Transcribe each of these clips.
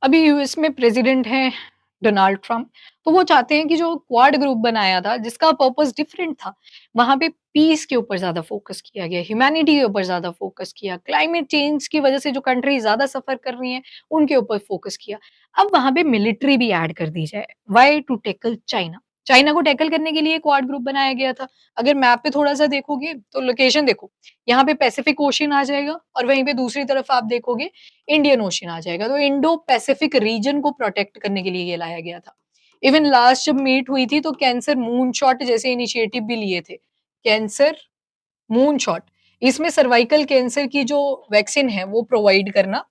अभी यूएस में प्रेसिडेंट हैं डोनाल्ड ट्रम्प, तो वो चाहते हैं कि जो क्वाड ग्रुप बनाया था, जिसका पर्पस डिफरेंट था, वहाँ पे पीस के ऊपर ज़्यादा फोकस किया गया, ह्यूमैनिटी के ऊपर ज़्यादा फोकस किया, क्लाइमेट चेंज की वजह से जो कंट्री ज़्यादा सफ़र कर रही हैं, उनके ऊपर फोकस किया। अब वहाँ पे मिलिट्री भी ऐड कर दी जाए, why to tackle China. China को टैकल करने के लिए क्वाड ग्रुप बनाया गया था। अगर मैप पे थोड़ा-सा देखोगे, तो लोकेशन देखो, यहाँ पे पैसिफिक ओशियन आ जाएगा और वहीं पे दूसरी तरफ आप देखोगे इंडियन ओशन आ जाएगा। तो इंडो पैसिफिक रीजन को प्रोटेक्ट करने के लिए ये लाया गया था। इवन लास्ट जब मीट हुई थी तो कैंसर मून शॉट जैसे इनिशिएटिव भी लिए थे। कैंसर मून शॉट, इसमें सर्वाइकल कैंसर की जो वैक्सीन है वो प्रोवाइड करना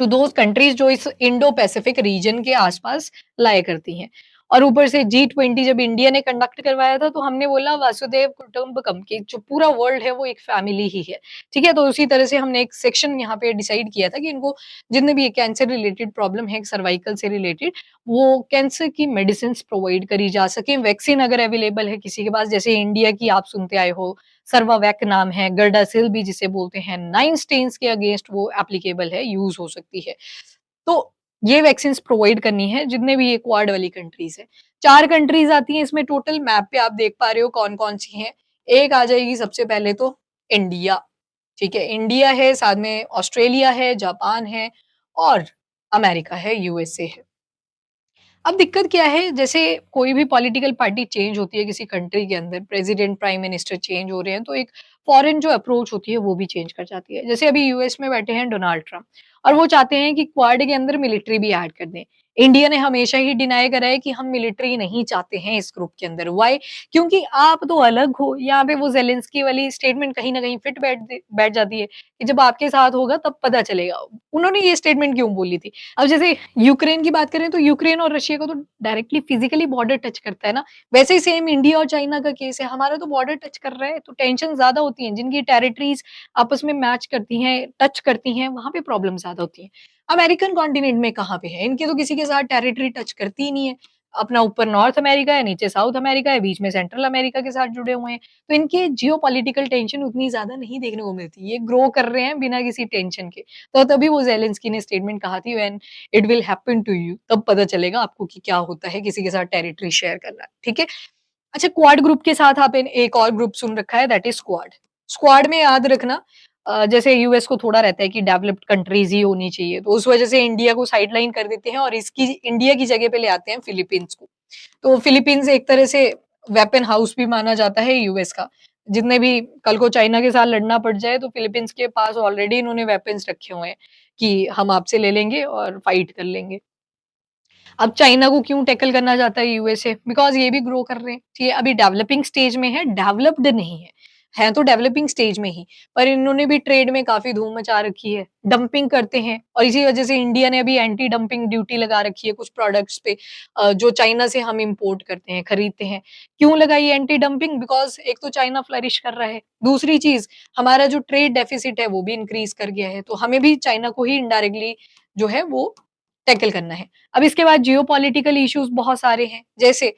टू दोज़ कंट्रीज़ जो इस इंडो पैसिफिक रीजन के आस-पास लाया करती हैं। और ऊपर से जी20 जब इंडिया ने कंडक्ट करवाया था, तो हमने बोला वासुदेव कुटुंबकम कि जो पूरा वर्ल्ड है वो एक फैमिली ही है। ठीक है? तो उसी तरह से हमने एक सेक्शन यहाँ पे डिसाइड किया था कि इनको जितने भी ये कैंसर रिलेटेड प्रॉब्लम है, सर्वाइकल से रिलेटेड, वो कैंसर की मेडिसिन्स प्रोवाइड करी जा सकें। वैक्सीन अगर अवेलेबल है किसी के पास, जैसे इंडिया की आप सुनते आए हो, सर्वावैक नाम है, गर्डासिल भी जिसे बोलते हैं, 9 स्टेन्स के अगेंस्ट वो एप्लीकेबल है, यूज़ हो सकती है। तो ये वैक्सीन्स प्रोवाइड करनी है जितने भी ये क्वाड वाली कंट्रीज़ हैं। 4 कंट्रीज़ आती हैं इसमें टोटल, मैप पे आप देख पा रहे हो कौन-कौन सी हैं। एक आ जाएगी सबसे पहले तो इंडिया, ठीक है? इंडिया है, साथ में ऑस्ट्रेलिया है, जापान है और अमेरिका है, यूएसए है। अब दिक्कत क्या है, जैसे कोई भी पॉलिटिकल पार्टी चेंज होती है किसी कंट्री के अंदर, प्रेसिडेंट, प्राइम मिनिस्टर चेंज हो रहे हैं, तो एक फॉरेन जो अप्रोच होती है वो भी चेंज कर जाती है। जैसे अभी यूएस में बैठे हैं डोनाल्ड ट्रम्प और वो चाहते हैं कि क्वाड के अंदर मिलिट्री भी ऐड कर दें। इंडिया ने हमेशा ही डिनाई करा है कि हम मिलिट्री नहीं चाहते हैं इस ग्रुप के अंदर। व्हाई? क्योंकि आप तो अलग हो। यहाँ पे वो ज़ेलेंस्की वाली स्टेटमेंट कहीं न कहीं फिट बैठ जाती है कि जब आपके साथ होगा तब पता चलेगा। उन्होंने ये स्टेटमेंट क्यों बोली थी? अब जैसे यूक्रेन की बात करें तो यूक्रेन और रशिया का तो डायरेक्टली फिजिकली बॉर्डर टच करता है ना, वैसे ही सेम इंडिया और चाइना का केस है, हमारा तो बॉर्डर टच कर रहा है, तो टेंशन ज्यादा होती है। जिनकी टेरिटरीज आपस में मैच करती हैं, टच करती हैं, वहां पे प्रॉब्लम ज्यादा होती है। अमेरिकन कॉन्टिनेंट में कहाँ पे है, इनके तो किसी के साथ टेरिटरी टच करती ही नहीं है। अपना ऊपर नॉर्थ अमेरिका है, नीचे साउथ अमेरिका है, बीच में सेंट्रल अमेरिका के साथ जुड़े हुए हैं। तो इनके जियोपॉलिटिकल टेंशन उतनी ज्यादा नहीं देखने को मिलती, ये ग्रो कर रहे हैं बिना किसी टेंशन के। तो तभी वो ज़ेलेंस्की ने स्टेटमेंट कहा थी, when it will happen to you, तब पता चलेगा आपको कि क्या होता है किसी के साथ टेरिटरी शेयर करना, ठीक है? अच्छा, क्वाड ग्रुप के साथ आप एक और ग्रुप सुन रखा है, दैट इज़ क्वाड। स्क्वाड में याद रखना, जैसे यूएस को थोड़ा रहता है कि डेवलप्ड कंट्रीज़ ही होनी चाहिए, तो उस वजह से इंडिया को साइडलाइन कर देते हैं और इसकी इंडिया की जगह पे ले आते हैं फिलीपींस को। तो फिलीपींस एक तरह से वेपन हाउस भी माना जाता है यूएस का। जितने भी कल को चाइना के साथ लड़ना पड़ जाए तो फिलीपींस के पास ऑलरेडी इन्होंने वेपन्स रखे हुए हैं कि हम आपसे ले लेंगे और फाइट कर लेंगे। अब चाइना को क्यों टैकल करना चाहता है यूएसए? बिकॉज़ ये भी ग्रो कर रहे हैं, ठीक है? अभी डेवलपिंग स्टेज में है, डेवलप्ड नहीं है। हैं तो डेवलपिंग स्टेज में ही, पर इन्होंने भी ट्रेड में काफ़ी धूम मचा रखी है। डंपिंग करते हैं और इसी वजह से इंडिया ने अभी एंटी डंपिंग ड्यूटी लगा रखी है कुछ प्रोडक्ट्स पे, जो चाइना से हम इम्पोर्ट करते हैं, खरीदते हैं। क्यों लगाई है एंटी डंपिंग? बिकॉज़ एक तो चाइना फ्लरिश कर रहा है, दूसरी चीज़ हमारा जो ट्रेड डेफिसिट है वो भी इंक्रीज़ कर गया है, तो हमें भी चाइना को ही इनडायरेक्टली जो है वो टैकल करना है। अब इसके बाद जियोपॉलिटिकल इश्यूज़ बहुत सारे हैं, जैसे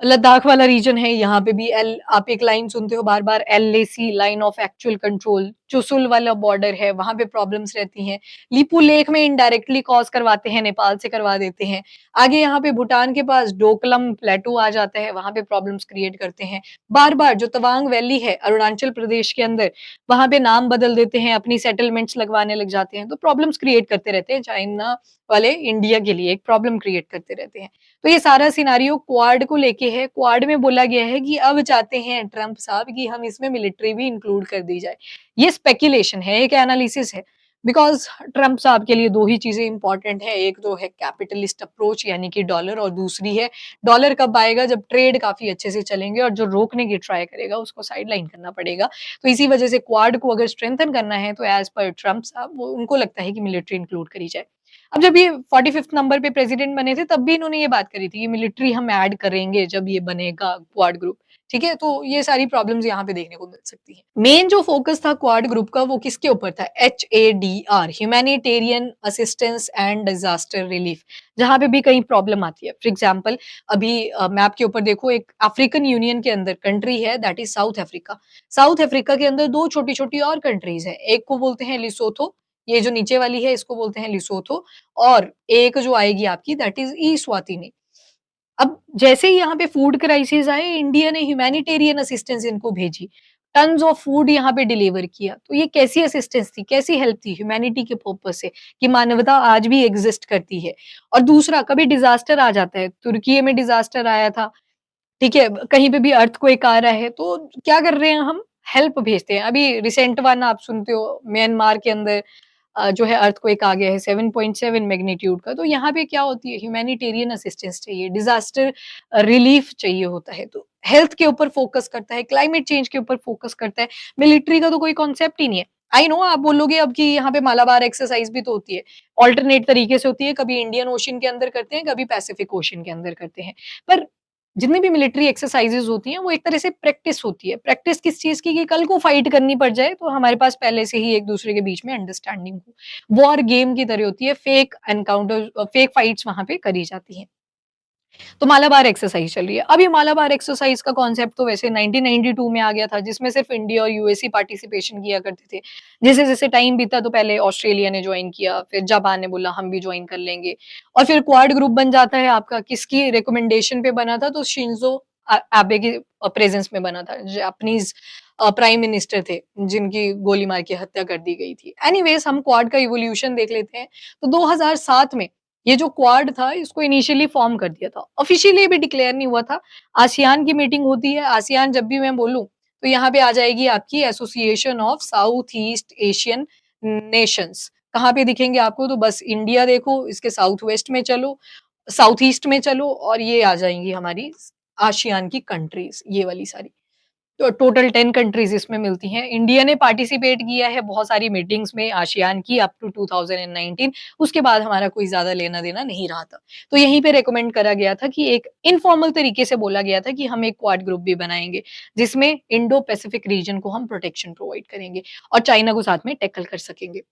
लद्दाख वाला रीजन है, यहाँ पे भी एल आप एक लाइन सुनते हो बार-बार, LAC line of actual control, Chushul वाला बॉर्डर है, वहाँ पे प्रॉब्लम्स रहती हैं। लीपू लेक में इनडायरेक्टली कॉज़ करवाते हैं, नेपाल से करवा देते हैं। आगे यहाँ पे भूटान के पास डोकलम प्लेटू आ जाता है, वहाँ पे प्रॉब्लम्स क्रिएट करते हैं। बार-बार जो तवांग वैली है अरुणाचल प्रदेश के अंदर, वहाँ पे नाम बदल देते हैं, अपनी सेटलमेंट्स लगवाने लग जाते हैं, तो प्रॉब्लम्स क्रिएट करते रहते हैं। चाइना वाले इंडिया के लिए एक प्रॉब्लम क्रिएट करते रहते हैं। तो ये सारा सिनेरियो क्वाड को लेके है। क्वाड में बोला गया है कि अब चाहते हैं ट्रम्प साहब कि हम इसमें मिलिट्री भी इंक्लूड कर दी जाए। ये स्पेकुलेशन है, एक एनालिसिस है। बिकॉज़ ट्रम्प साहब के लिए 2 ही चीज़ें इम्पोर्टेंट हैं, एक तो है कैपिटलिस्ट अप्रोच यानी कि डॉलर, और दूसरी है डॉलर कब आएगा जब ट्रेड काफ़ी अच्छे से चलेंगे और जो रोकने की ट्राई करेगा उसको साइडलाइन करना पड़ेगा। तो इसी वजह से क्वाड को अगर स्ट्रेंथन करना है तो एज़ पर ट्रम्प साहब वो उनको लगता है कि मिलिट्री इंक्लूड करी जाए। अब जब ये 45th नंबर पे प्रेसिडेंट बने थे, तब भी इन्होंने ये बात करी थी कि मिलिट्री हम ऐड करेंगे जब ये बनेगा क्वाड ग्रुप, ठीक है? तो ये सारी प्रॉब्लम्स यहाँ पे देखने को मिल सकती हैं। मेन जो फोकस था क्वाड ग्रुप का वो किसके ऊपर था? HADR, humanitarian assistance and disaster relief, जहाँ पे भी कहीं प्रॉब्लम आती है। फॉर एग्जाम्पल अभी मैप के ऊपर देखो, एक अफ्रीकन यूनियन के अंदर कंट्री है, that is south Africa. South Africa के अंदर 2 छोटी-छोटी और कंट्रीज हैं, एक को बोलते हैं लिसोथो, ये जो नीचे वाली है इसको बोलते हैं लिसोथो और एक जो आएगी आपकी दैट इज़ इस्वातिनी। अब जैसे ही यहाँ पे फूड क्राइसिस आए, इंडिया ने ह्यूमैनिटेरियन असिस्टेंस इनको भेजी। टन्स ऑफ फूड यहाँ पे डिलीवर किया। तो ये कैसी असिस्टेंस थी, कैसी हेल्प थी? ह्यूमैनिटी के पर्पस से कि मानवता आज भी एग्ज़िस्ट करती है। और दूसरा कभी डिज़ास्टर आ जाता है, तुर्की में डिज़ास्टर आया था, ठीक है? कहीं पे भी अर्थक्वेक आ रहा है, तो क्या कर रहे हैं हम? हेल्प भेजते हैं। अभी रिसेंट वन आप सुनते हो म्यांमार के अंदर जो है अर्थक्वेक आ गया है 7.7 मैग्नीट्यूड का, तो यहाँ पे क्या होती है ह्यूमैनिटेरियन असिस्टेंस चाहिए, डिज़ास्टर रिलीफ चाहिए होता है, तो हेल्थ के ऊपर फोकस करता है, क्लाइमेट चेंज के ऊपर फोकस करता है, मिलिट्री का तो कोई कॉन्सेप्ट ही नहीं है। आई नो आप बोलोगे अब कि यहाँ पे मालाबार एक्सरसाइज भी तो होती है, ऑल्टरनेट तरीके से होती है, कभी इंडियन ओशन के अंदर करते हैं, कभी पैसिफिक ओशन के अंदर करते हैं। पर जितनी भी मिलिट्री एक्सरसाइजेज़ होती हैं, वो एक तरह से प्रैक्टिस होती है। प्रैक्टिस किस चीज़ की कि कल को फाइट करनी पड़ जाए, तो हमारे पास पहले से ही एक-दूसरे के बीच में अंडरस्टैंडिंग हो। वॉर गेम की तरह होती है, फेक एनकाउंटर फेक फाइट्स वहाँ पे करी जाती हैं। तो मालाबार एक्सरसाइज चल रही है। अब ये मालाबार एक्सरसाइज का कॉन्सेप्ट तो वैसे 1992 में आ गया था, जिसमें सिर्फ इंडिया और यूएस ही पार्टिसिपेशन किया करते थे। जैसे-जैसे टाइम बीता तो पहले ऑस्ट्रेलिया ने जॉइन किया, फिर जापान ने बोला हम भी जॉइन कर लेंगे और फिर क्वाड ग्रुप बन जाता है आपका। किसकी रिकमेंडेशन पे बना था? तो शिंजो एबे के प्रेजेंस में बना था। जापानीज़ प्राइम मिनिस्टर थे, जिनकी गोली मार के हत्या कर दी गई थी। एनीवेज़ हम क्वाड का इवोल्यूशन देख लेते हैं। तो 2007 में ये जो क्वाड था इसको इनिशियली फॉर्म कर दिया था। ऑफिशियली अभी डिक्लेयर नहीं हुआ था। आसियान की मीटिंग होती है, आसियान जब भी मैं बोलूँ तो यहाँ पे आ जाएगी आपकी association of south east Asian Nations. कहाँ पे दिखेंगे आपको? तो बस इंडिया देखो, इसके साउथ वेस्ट में चलो, साउथ ईस्ट में चलो और ये आ जाएँगी हमारी आसियान की कंट्रीज़, ये वाली सारी। तो टोटल 10 कंट्रीज़ इसमें मिलती हैं। इंडिया ने पार्टिसिपेट किया है बहुत सारी मीटिंग्स में आसियान की अप टू 2019। उसके बाद हमारा कोई ज़्यादा लेना-देना नहीं रहा था। तो यहीं पे रिकमेंड करा गया था कि एक इन्फॉर्मल तरीके से बोला गया था कि हम एक क्वाड ग्रुप भी बनाएँगे, जिसमें इंडो पैसिफिक रीजन को हम प्रोटेक्शन प्रोवाइड करेंगे और चाइना को साथ में टैकल कर सकेंगे।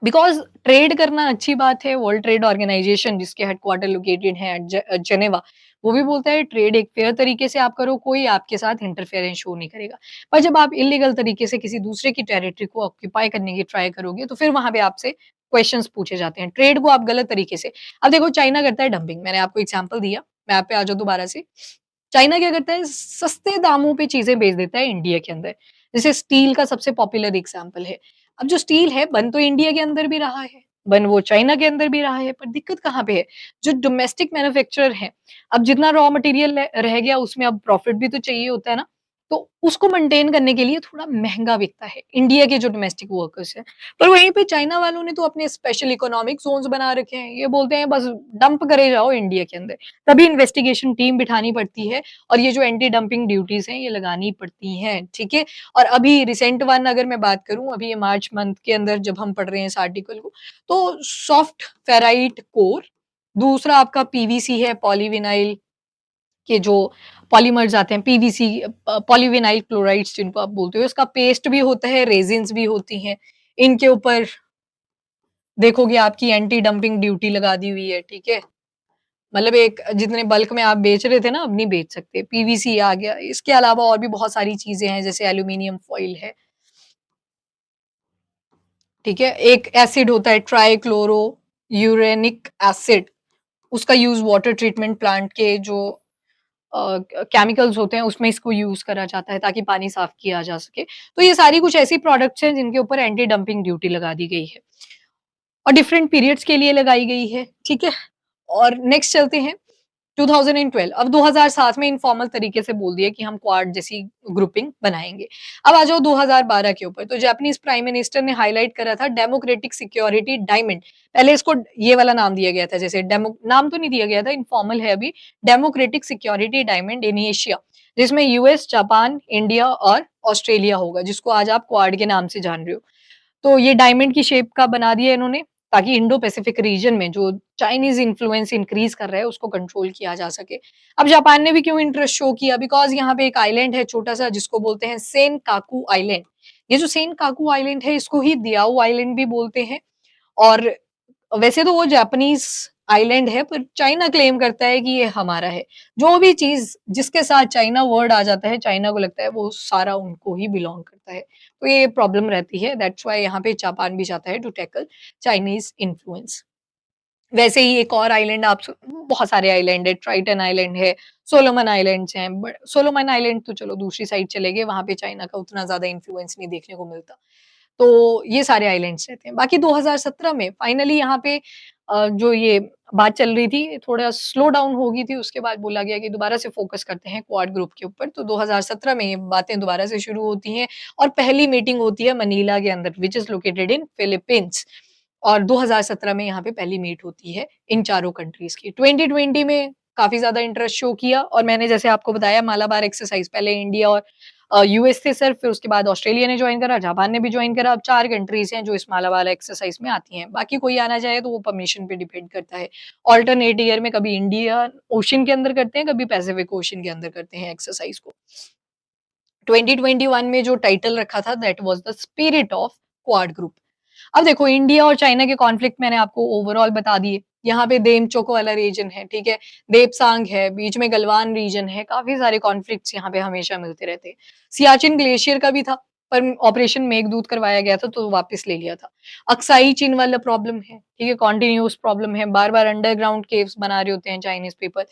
बिकॉज़ ट्रेड करना अच्छी बात है, वर्ल्ड ट्रेड ऑर्गेनाइज़ेशन जिसके हेडक्वार्टर लोकेटेड है एट जेनेवा, वो भी बोलता है ट्रेड एक फेयर तरीके से आप करो, कोई आपके साथ इंटरफेरेंस शो नहीं करेगा। पर जब आप इल्लीगल तरीके से किसी दूसरे की टेरिटरी को ऑक्यूपाई करने की ट्राई करोगे, तो फिर वहाँ पे आपसे क्वेश्चन्स पूछे जाते हैं। ट्रेड को आप गलत तरीके से अब देखो चाइना करता है डंपिंग, मैंने आपको एग्ज़ाम्पल दिया, मैं आप पे आ जाऊँ दोबारा से। चाइना क्या करता है, सस्ते दामों पे चीज़ें बेच देता है इंडिया के अंदर। जैसे स्टील का सबसे पॉपुलर एग्ज़ाम्पल है। अब जो स्टील है बन तो इंडिया के अंदर भी रहा है, बन वो चाइना के अंदर भी रहा है, पर दिक्कत कहाँ पे है? जो डोमेस्टिक मैन्युफैक्चरर हैं, अब जितना रॉ मटेरियल रह गया उसमें अब प्रॉफिट भी तो चाहिए होता है ना, तो उसको मेंटेन करने के लिए थोड़ा महँगा बिकता है, इंडिया के जो डोमेस्टिक वर्कर्स हैं। पर वहीं पे चाइना वालों ने तो अपने स्पेशल इकोनॉमिक ज़ोन्स बना रखे हैं, ये बोलते हैं बस डंप करे जाओ इंडिया के अंदर, तभी इन्वेस्टिगेशन टीम बिठानी पड़ती है और ये जो एंटी डंपिंग ड्यूटीज़ हैं, ये लगानी पड़ती हैं, ठीक है? और अभी रिसेंट वन अगर मैं बात करूँ, अभी ये मार्च मंथ के अंदर जब हम पढ़ रहे हैं इस आर्टिकल को, तो सॉफ्ट फेराइट कोर, दूसरा आपका पीवीसी है, पॉलीविनाइल के जो पॉलीमर्स आते हैं, पीवीसी पॉलीविनाइल क्लोराइड्स जिनको आप बोलते हो, इसका पेस्ट भी होता है, रेज़िन्स भी होती हैं। इनके ऊपर देखोगे आपकी एंटी डंपिंग ड्यूटी लगा दी हुई है, ठीक है? मतलब एक जितने बल्क में आप बेच रहे थे ना, अब नहीं बेच सकते। पीवीसी आ गया, इसके अलावा और भी बहुत सारी चीज़ें हैं, जैसे एल्यूमीनियम फॉइल है, ठीक है? एक एसिड होता है ट्राइक्लोरो यूरेनिक एसिड, उसका यूज़ वाटर ट्रीटमेंट प्लांट के जो केमिकल्स होते हैं, उसमें इसको यूज़ करा जाता है ताकि पानी साफ किया जा सके। तो ये सारी कुछ ऐसी प्रोडक्ट्स हैं जिनके ऊपर एंटी डंपिंग ड्यूटी लगा दी गई है और डिफरेंट पीरियड्स के लिए लगाई गई है, ठीक है? और नेक्स्ट चलते हैं 2012 अब 2007 में इनफॉर्मल तरीके से बोल दिया कि हम क्वाड जैसी ग्रुपिंग बनाएँगे। अब आ जाओ 2012 के ऊपर, तो जापानीज़ प्राइम मिनिस्टर ने हाइलाइट करा था डेमोक्रेटिक सिक्योरिटी डायमंड। पहले इसको ये वाला नाम दिया गया था, जैसे डेमो नाम तो नहीं दिया गया था, इनफॉर्मल है अभी, democratic security diamond in Asia, जिसमें यूएस, जापान, इंडिया और ऑस्ट्रेलिया होगा, जिसको आज आप क्वाड के नाम से जान रहे हो। तो ये डायमंड की शेप का बना दिया इन्होंने, ताकि इंडो पैसिफिक रीजन में जो चाइनीज़ इन्फ्लुएंस इंक्रीज़ कर रहा है, उसको कंट्रोल किया जा सके। अब जापान ने भी क्यों इंटरेस्ट शो किया? बिकॉज़ यहाँ पे एक आइलैंड है छोटा-सा जिसको बोलते हैं सेनकाकू आइलैंड। ये जो सेनकाकू आइलैंड है, इसको ही दियाओ आइलैंड भी बोलते हैं और वैसे तो वो जापानीज़ आइलैंड है पर चाइना क्लेम करता है कि ये हमारा है। जो भी चीज़ जिसके साथ चाइना वर्ड आ जाता है, चाइना को लगता है वो सारा उनको ही बिलॉन्ग करता है। तो ये प्रॉब्लम रहती है, दैट्स व्हाई यहाँ पे जापान भी चाहता है टू टैकल चाइनीज़ इन्फ्लुएंस। वैसे ही एक और आइलैंड आप सु बहुत सारे आइलैंड है, ट्राइटन आइलैंड है, सोलोमन आइलैंड्स हैं, ब सोलोमन आइलैंड तो चलो दूसरी साइड चले गए, वहाँ पे चाइना का उतना ज़्यादा इन्फ्लुएंस नहीं देखने को मिलता। तो ये सारे आइलैंड्स रहते हैं। बाकी 2017 में फाइनली यहाँ पे जो ये बात चल रही थी, थोड़ा स्लो डाउन हो गई थी, उसके बाद बोला गया कि दोबारा से फ़ोकस करते हैं क्वाड ग्रुप के ऊपर। तो 2017 में ये बातें दोबारा से शुरू होती हैं और पहली मीटिंग होती है मनीला के अंदर which is located in Philippines. और 2017 में यहाँ पे पहली मीट होती है इन चारों कंट्रीज़ की। 2020 में काफ़ी ज़्यादा इंटरेस्ट शो किया और मैंने जैसे आपको बताया मालाबार एक्सरसाइज़ पहले इंडिया और यूएस थे सिर्फ, फिर उसके बाद ऑस्ट्रेलिया ने जॉइन करा, जापान ने भी जॉइन करा। अब 4 कंट्रीज़ हैं जो इस मालाबार एक्सरसाइज़ में आती हैं। बाकी कोई आना चाहे तो वो परमिशन पे डिपेंड करता है। अल्टरनेट ईयर में कभी इंडिया ओशन के अंदर करते हैं, कभी पैसिफिक ओशन के अंदर करते हैं एक्सरसाइज़ को। 2021 में जो टाइटल रखा था that was the spirit of quad group. अब देखो इंडिया और चाइना के कॉन्फ्लिक्ट मैंने आपको ओवरऑल बता दिए। यहाँ पे देमचोको वाला रीजन है, ठीक है? देपसांग है, बीच में गलवान रीजन है, काफ़ी सारे कॉन्फ्लिक्ट्स यहाँ पे हमेशा मिलते रहते हैं। सियाचिन ग्लेशियर का भी था, पर ऑपरेशन मेघदूत करवाया गया था तो वापस ले लिया था। अक्साई चीन वाला प्रॉब्लम है, ठीक है? कॉन्टिन्यूअस प्रॉब्लम है, बार-बार अंडरग्राउंड केव्स बना रहे होते हैं चाइनीज़ पीपल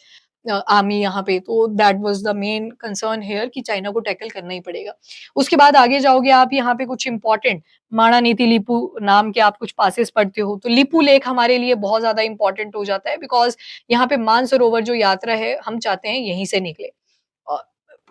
आर्मी यहाँ पे, तो that was the main concern here कि चाइना को टैकल करना ही पड़ेगा। उसके बाद आगे जाओगे आप यहाँ पे कुछ इम्पोर्टेंट माणानीति लीपू नाम के आप कुछ पासेस पढ़ते हो, तो लीपू लेक हमारे लिए बहुत ज़्यादा इम्पोर्टेंट हो जाता है बिकॉज़ यहाँ पे मानसरोवर जो यात्रा है, हम चाहते हैं यहीं से निकले। अ,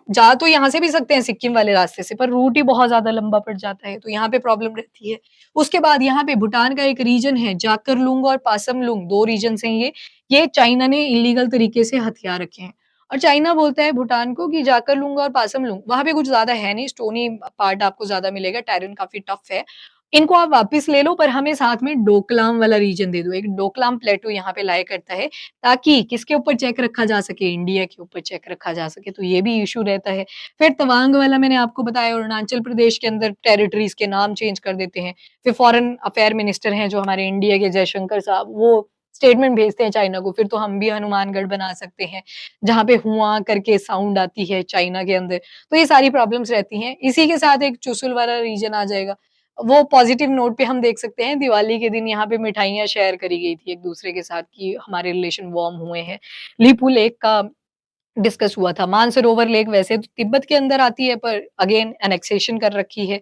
जा तो यहाँ से भी सकते हैं सिक्किम वाले रास्ते से, पर रूट ही बहुत ज़्यादा लंबा पड़ जाता है, तो यहाँ पे प्रॉब्लम रहती है। उसके बाद यहाँ पे भूटान का एक रीजन है, जाकरलुंग और पासमलुंग 2 रीजन्स हैं ये चाइना ने इल्लीगल तरीके से हथिया रखे हैं। और चाइना बोलता है भूटान को कि जाकरलुंग और पासमलुंग, वहाँ पे कुछ ज़्यादा है नहीं, स्टोनी पार्ट आपको ज़्यादा मिलेगा, टेरेन काफ़ी टफ है। इनको आप वापस ले लो पर हमें साथ में डोकलाम वाला रीजन दे दो। एक डोकलाम प्लेटू यहाँ पे लाया करता है ताकि किसके ऊपर चेक रखा जा सके, इंडिया के ऊपर चेक रखा जा सके, तो ये भी इश्यू रहता है। फिर तवांग वाला मैंने आपको बताया अरुणाचल प्रदेश के अंदर टेरिटरीज़ के नाम चेंज कर देते हैं। फिर फॉरेन अफेयर मिनिस्टर हैं जो हमारे इंडिया के जयशंकर साहब, वो स्टेटमेंट भेजते हैं चाइना को, फिर तो हम भी हनुमानगढ़ बना सकते हैं, जहाँ पे हुआ करके साउंड आती है चाइना के अंदर। तो ये सारी प्रॉब्लम्स रहती हैं। इसी के साथ एक चुसुल वाला रीजन आ जाएगा। वो पॉजिटिव नोट पे हम देख सकते हैं दिवाली के दिन यहाँ पे मिठाइयाँ शेयर करी गई थी एक-दूसरे के साथ कि हमारे रिलेशन वार्म हुए हैं। लीपू लेक का डिस्कस हुआ था। मानसरोवर लेक वैसे तो तिब्बत के अंदर आती है पर अगेन एनेक्सेशन कर रखी है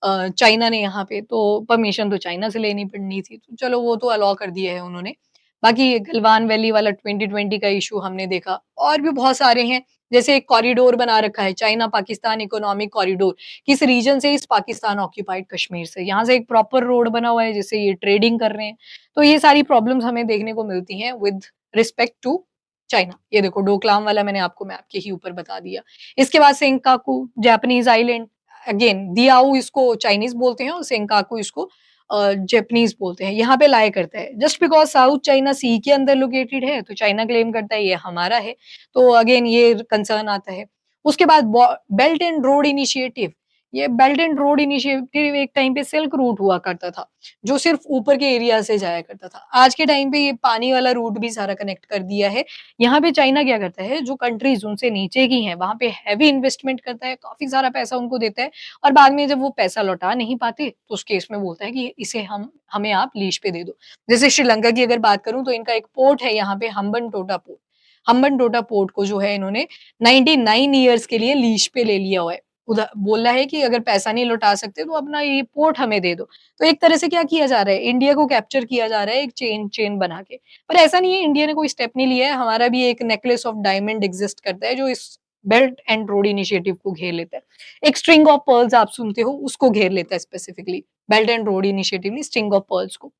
चाइना ने यहाँ पे, तो परमिशन तो चाइना से लेनी पड़नी थी। तो चलो वो तो अलाउ कर दिया है उन्होंने। बाकी ये गलवान वैली वाला 2020 का इश्यू हमने देखा और भी बहुत सारे हैं। जैसे एक कॉरिडोर बना रखा है चाइना पाकिस्तान इकोनॉमिक कॉरिडोर। किस रीजन से? इस पाकिस्तान ऑक्यूपाइड कश्मीर से। यहाँ से एक प्रॉपर रोड बना हुआ है जिससे ये ट्रेडिंग कर रहे हैं। तो ये सारी प्रॉब्लम्स हमें देखने को मिलती हैं विद रिस्पेक्ट टू चाइना। ये देखो डोकलाम वाला मैंने आपको मैप के ही ऊपर बता दिया। इसके बाद सेंकाकू जापानीज़ आइलैंड अगेन दियाओ इसको चाइनीज़ बोलते हैं और सेंकाकू इसको जापानीज़ बोलते हैं। यहाँ पे लाया करता है। जस्ट बिकॉज़ साउथ चाइना सी के अंदर लोकेटेड है तो चाइना क्लेम करता है ये हमारा है। तो अगेन ये कंसर्न आता है। उसके बाद बॉ बेल्ट एंड रोड इनिशिएटिव। ये बेल्ट एंड रोड इनिशिएटिव एक टाइम पे सिल्क रूट हुआ करता था। जो सिर्फ़ ऊपर के एरिया से जाया करता था। आज के टाइम पे ये पानी वाला रूट भी सारा कनेक्ट कर दिया है। यहाँ पे चाइना क्या करता है, जो कंट्रीज़ उनसे नीचे की हैं, वहाँ पे हेवी इन्वेस्टमेंट करता है, काफ़ी सारा पैसा उनको देता है और बाद में जब वो पैसा लौटा नहीं पाते, तो उस केस में बोलता है कि इसे हमें आप लीज़ पे दे दो। जैसे श्रीलंका की अगर बात करूँ तो इनका एक पोर्ट है यहाँ पे हम्बनटोटा पोर्ट। हम्बनटोटा पोर्ट को जो है इन्होंने 99 ईयर्स के लिए लीज़ पे ले लिया हुआ है। उधा बोला है कि अगर पैसा नहीं लौटा सकते तो अपना ये पोर्ट हमें दे दो। तो एक तरह से क्या किया जा रहा है, इंडिया को कैप्चर किया जा रहा है एक चेन चेन बना के। पर ऐसा नहीं है इंडिया ने कोई स्टेप नहीं लिया है, हमारा भी एक नेकलेस ऑफ डायमंड एक्सिस्ट करता है जो इस बेल्ट एंड रोड इनिशिएटिव को घेर लेता है। एक स्ट्रिंग ऑफ पर्ल्स आप सुनते हो उसको घेर लेता है specifically, belt and road initiative नहीं स्ट्रिंग ऑफ पर्ल्स को।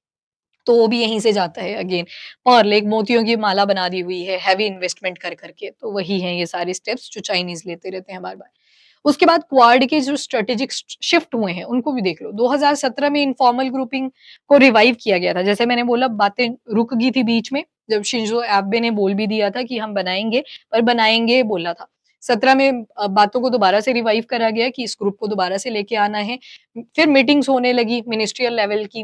तो वो भी यहीं से जाता है अगेन। पर्ल एक मोतियों की माला बना दी हुई है, हेवी इन्वेस्टमेंट कर के, तो वही हैं ये सारे स्टेप्स जो चाइनीज़ लेते रहते हैं बार-बार। उसके बाद क्वाड के जो स्ट्रेटेजिक शिफ्ट हुए हैं उनको भी देख लो 2017 में इनफॉर्मल ग्रुपिंग को रिवाइव किया गया था जैसे मैंने बोला बातें रुक गई थी बीच में जब शिंजो एबे ने बोल भी दिया था कि हम बनाएंगे पर बनाएंगे बोला था 17 में बातों को दोबारा से रिवाइव करा गया कि इस ग्रुप को दोबारा से लेके आना है फिर मीटिंग्स होने लगी मिनिस्ट्रियल लेवल की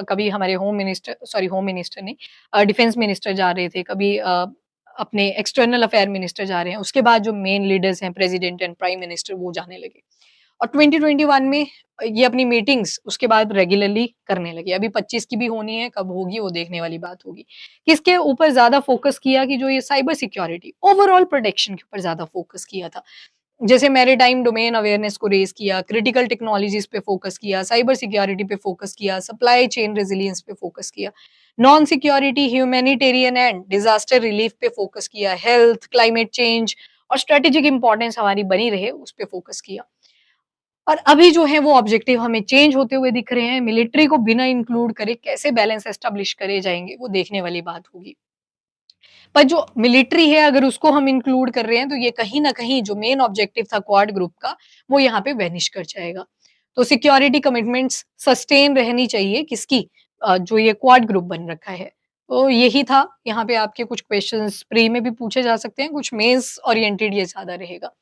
कभी हमारे होम मिनिस्टर नहीं, डिफेंस मिनिस्टर जा रहे थे, कभी अपने एक्सटर्नल अफेयर मिनिस्टर जा रहे हैं, उसके बाद जो मेन लीडर्स हैं प्रेसिडेंट एंड प्राइम मिनिस्टर वो जाने लगे। और 2021 में ये अपनी मीटिंग्स उसके बाद रेगुलरली करने लगे। अभी 25 की भी होनी है, कब होगी वो देखने वाली बात होगी। किसके ऊपर ज़्यादा फ़ोकस किया कि जो ये साइबर सिक्योरिटी, ओवरऑल प्रोटेक्शन के ऊपर ज़्यादा फ़ोकस किया था। जैसे मैरीटाइम डोमेन अवेयरनेस को रेज़ किया, क्रिटिकल टेक्नोलॉजीज़ पे फ़ोकस किया, साइबर सिक्योरिटी पे फ़ोकस किया, सप्लाई चेन रेज़िलियंस पे फ़ोकस किया, non security, humanitarian and disaster relief पे फ़ोकस किया, हेल्थ, क्लाइमेट चेंज और स्ट्रैटेजिक इम्पोर्टेंस हमारी बनी रहे, उस पे फ़ोकस किया। और अभी जो है वो ऑब्जेक्टिव हमें चेंज होते हुए दिख रहे हैं, मिलिट्री को बिना इंक्लूड करे कैसे बैलेंस एस्टेब्लिश करे जाएँगे, वो देखने वाली बात होगी। पर जो मिलिट्री है अगर उसको हम इंक्लूड कर रहे हैं तो ये कहीं न कहीं जो मेन ऑब्जेक्टिव था क्वाड ग्रुप का, वो यहाँ पे वेनिश कर जाएगा। तो सिक्योरिटी कमिटमेंट्स सस्टेन रहनी चाहिए किसकी, जो ये क्वाड ग्रुप बन रखा है। तो यही था, यहाँ पे आपके कुछ क्वेश्चंस प्री में भी पूछे जा सकते हैं, कुछ मेंस ओरिएंटेड ये ज़्यादा रहेगा।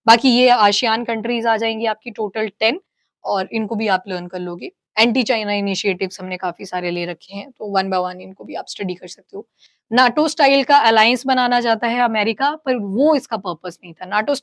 बाकी ये आसियान कंट्रीज़ आ जाएँगी आपकी टोटल 10 और इनको भी आप लर्न कर लोगे। एंटी चाइना इनिशिएटिव्स हमने काफ़ी सारे ले रखे हैं, तो वन बाय वन इनको भी आप स्टडी कर सकते हो। नाटो स्टाइल का अलायंस बनाना चाहता है अमेरिका, पर वो इसका पर्पस नहीं था। नाटो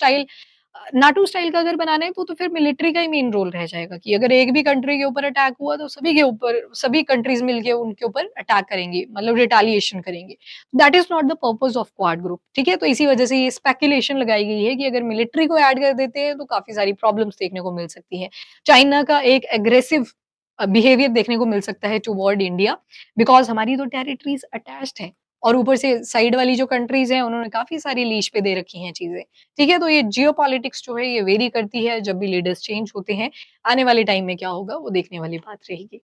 स्टाइल का अगर बनाना है तो फिर मिलिट्री का ही मेन रोल रह जाएगा कि अगर एक भी कंट्री के ऊपर अटैक हुआ तो सभी कंट्रीज़ मिलके उनके ऊपर अटैक करेंगी, मतलब रिटेलिएशन करेंगे। That is not the purpose of quad group, ठीक है? तो इसी वजह से ये स्पेकुलेशन लगाई गई है कि अगर मिलिट्री को ऐड कर देते हैं तो काफ़ी सारी प्रॉब्लम्स देखने को मिल सकती हैं। चाइना का एक एग्रेसिव बिहेवियर देखने को मिल सकता है टुवर्ड इंडिया, बिकॉज़ हमारी तो टेरिटरीज़ अटैच्ड हैं। और ऊपर से साइड वाली जो कंट्रीज़ हैं, उन्होंने काफ़ी सारी लीज़ पे दे रखी हैं चीज़ें, ठीक है? तो ये जियोपॉलिटिक्स जो है, ये वेरी करती है जब भी लीडर्स चेंज होते हैं। आने वाले टाइम में क्या होगा, वो देखने वाली बात रहेगी।